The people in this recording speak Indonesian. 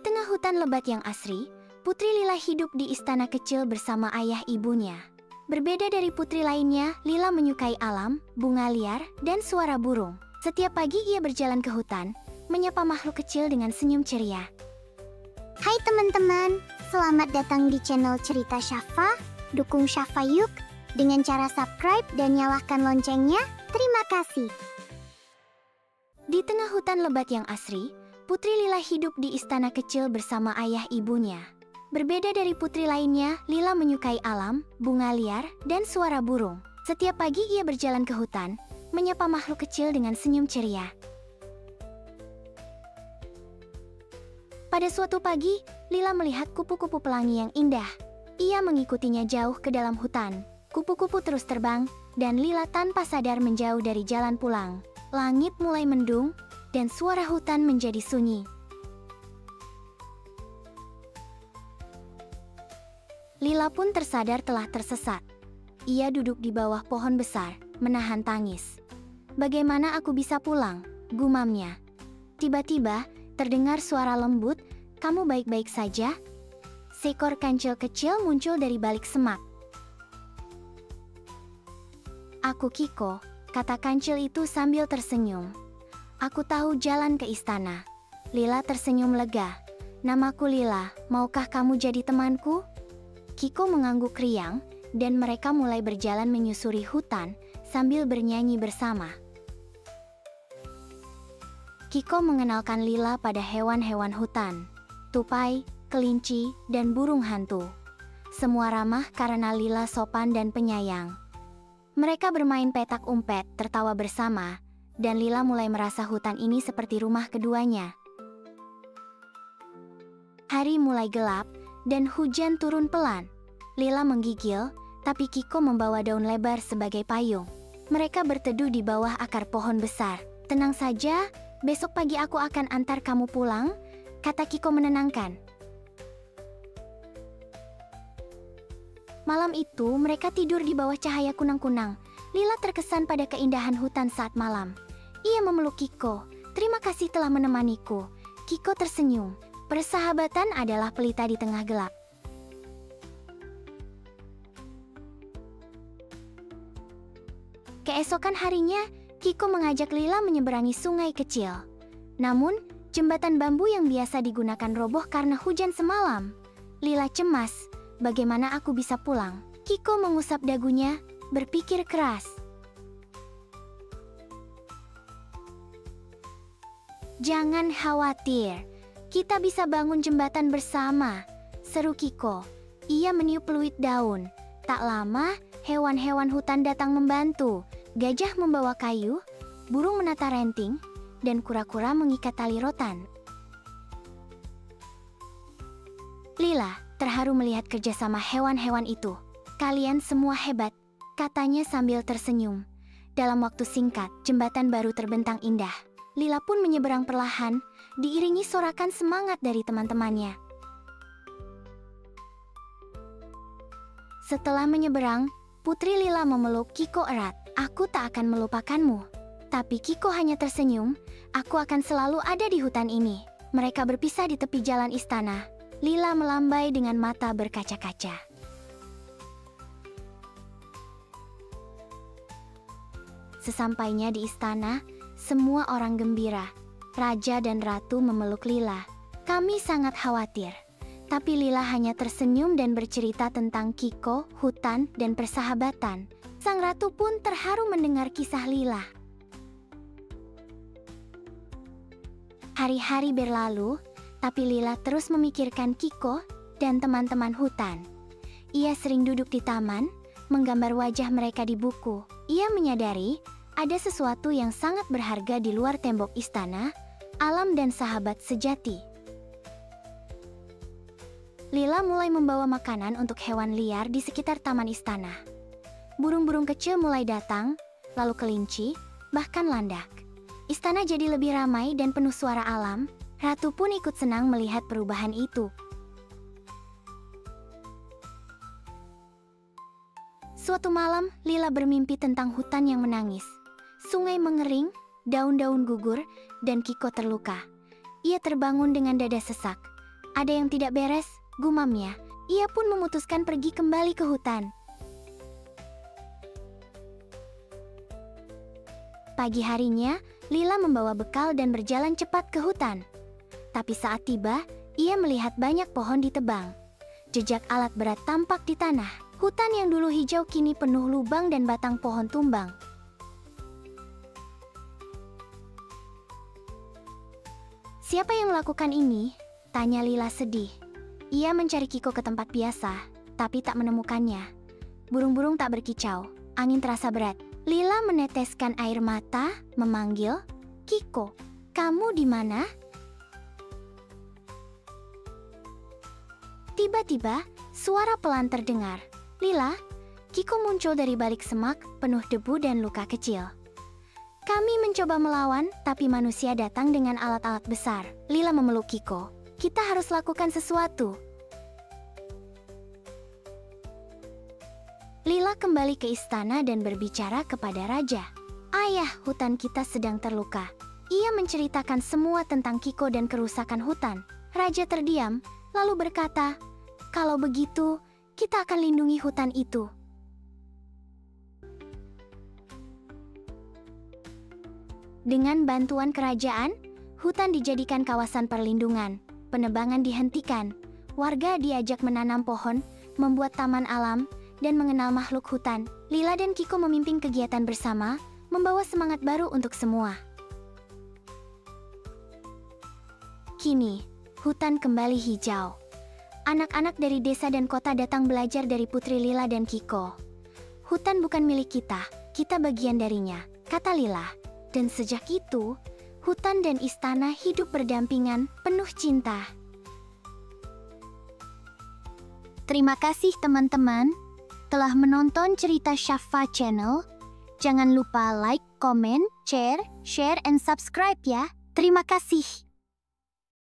Di tengah hutan lebat yang asri, Putri Lila hidup di istana kecil bersama ayah ibunya. Berbeda dari putri lainnya, Lila menyukai alam, bunga liar, dan suara burung. Setiap pagi ia berjalan ke hutan, menyapa makhluk kecil dengan senyum ceria. Hai teman-teman, selamat datang di channel Cerita Syafa. Dukung Syafa yuk dengan cara subscribe dan nyalakan loncengnya. Terima kasih. Di tengah hutan lebat yang asri, Putri Lila hidup di istana kecil bersama ayah ibunya. Berbeda dari putri lainnya, Lila menyukai alam, bunga liar, dan suara burung. Setiap pagi ia berjalan ke hutan, menyapa makhluk kecil dengan senyum ceria. Pada suatu pagi, Lila melihat kupu-kupu pelangi yang indah. Ia mengikutinya jauh ke dalam hutan. Kupu-kupu terus terbang, dan Lila tanpa sadar menjauh dari jalan pulang. Langit mulai mendung, dan suara hutan menjadi sunyi. Lila pun tersadar telah tersesat. Ia duduk di bawah pohon besar, menahan tangis. "Bagaimana aku bisa pulang?" gumamnya. Tiba-tiba, terdengar suara lembut, "Kamu baik-baik saja?" Seekor kancil kecil muncul dari balik semak. "Aku Kiko," kata kancil itu sambil tersenyum. "Aku tahu jalan ke istana." Lila tersenyum lega. "Namaku Lila, maukah kamu jadi temanku?" Kiko mengangguk riang, dan mereka mulai berjalan menyusuri hutan sambil bernyanyi bersama. Kiko mengenalkan Lila pada hewan-hewan hutan, tupai, kelinci, dan burung hantu. Semua ramah karena Lila sopan dan penyayang. Mereka bermain petak umpet, tertawa bersama, dan Lila mulai merasa hutan ini seperti rumah keduanya. Hari mulai gelap, dan hujan turun pelan. Lila menggigil, tapi Kiko membawa daun lebar sebagai payung. Mereka berteduh di bawah akar pohon besar. "Tenang saja, besok pagi aku akan antar kamu pulang," kata Kiko menenangkan. Malam itu, mereka tidur di bawah cahaya kunang-kunang. Lila terkesan pada keindahan hutan saat malam. Ia memeluk Kiko. "Terima kasih telah menemaniku." Kiko tersenyum. Persahabatan adalah pelita di tengah gelap. Keesokan harinya, Kiko mengajak Lila menyeberangi sungai kecil. Namun, jembatan bambu yang biasa digunakan roboh karena hujan semalam. Lila cemas, "Bagaimana aku bisa pulang?" Kiko mengusap dagunya, berpikir keras. "Jangan khawatir, kita bisa bangun jembatan bersama," seru Kiko. Ia meniup peluit daun. Tak lama, hewan-hewan hutan datang membantu. Gajah membawa kayu, burung menata ranting, dan kura-kura mengikat tali rotan. Lila terharu melihat kerjasama hewan-hewan itu. "Kalian semua hebat," katanya sambil tersenyum. Dalam waktu singkat, jembatan baru terbentang indah. Lila pun menyeberang perlahan, diiringi sorakan semangat dari teman-temannya. Setelah menyeberang, Putri Lila memeluk Kiko erat. "Aku tak akan melupakanmu." Tapi Kiko hanya tersenyum. "Aku akan selalu ada di hutan ini." Mereka berpisah di tepi jalan istana. Lila melambai dengan mata berkaca-kaca. Sesampainya di istana, semua orang gembira. Raja dan ratu memeluk Lila. "Kami sangat khawatir." Tapi Lila hanya tersenyum dan bercerita tentang Kiko, hutan, dan persahabatan. Sang ratu pun terharu mendengar kisah Lila. Hari-hari berlalu, tapi Lila terus memikirkan Kiko dan teman-teman hutan. Ia sering duduk di taman, menggambar wajah mereka di buku. Ia menyadari ada sesuatu yang sangat berharga di luar tembok istana, alam dan sahabat sejati. Lila mulai membawa makanan untuk hewan liar di sekitar taman istana. Burung-burung kecil mulai datang, lalu kelinci, bahkan landak. Istana jadi lebih ramai dan penuh suara alam. Ratu pun ikut senang melihat perubahan itu. Suatu malam, Lila bermimpi tentang hutan yang menangis. Sungai mengering, daun-daun gugur, dan Kiko terluka. Ia terbangun dengan dada sesak. Ada yang tidak beres, gumamnya. Ia pun memutuskan pergi kembali ke hutan. Pagi harinya, Lila membawa bekal dan berjalan cepat ke hutan. Tapi saat tiba, ia melihat banyak pohon ditebang. Jejak alat berat tampak di tanah. Hutan yang dulu hijau kini penuh lubang dan batang pohon tumbang. Siapa yang melakukan ini? Tanya Lila sedih. Ia mencari Kiko ke tempat biasa, tapi tak menemukannya. Burung-burung tak berkicau, angin terasa berat. Lila meneteskan air mata, memanggil, "Kiko, kamu di mana?" Tiba-tiba, suara pelan terdengar. "Lila." Kiko muncul dari balik semak, penuh debu dan luka kecil. "Kami mencoba melawan, tapi manusia datang dengan alat-alat besar." Lila memeluk Kiko. "Kita harus lakukan sesuatu." Lila kembali ke istana dan berbicara kepada raja. "Ayah, hutan kita sedang terluka." Ia menceritakan semua tentang Kiko dan kerusakan hutan. Raja terdiam, lalu berkata, "Kalau begitu, kita akan lindungi hutan itu." Dengan bantuan kerajaan, hutan dijadikan kawasan perlindungan. Penebangan dihentikan. Warga diajak menanam pohon, membuat taman alam, dan mengenal makhluk hutan. Lila dan Kiko memimpin kegiatan bersama, membawa semangat baru untuk semua. Kini, hutan kembali hijau. Anak-anak dari desa dan kota datang belajar dari Putri Lila dan Kiko. "Hutan bukan milik kita bagian darinya," kata Lila. Dan sejak itu, hutan dan istana hidup berdampingan, penuh cinta. Terima kasih teman-teman telah menonton cerita Syafa Channel. Jangan lupa like, comment, share, and subscribe ya. Terima kasih.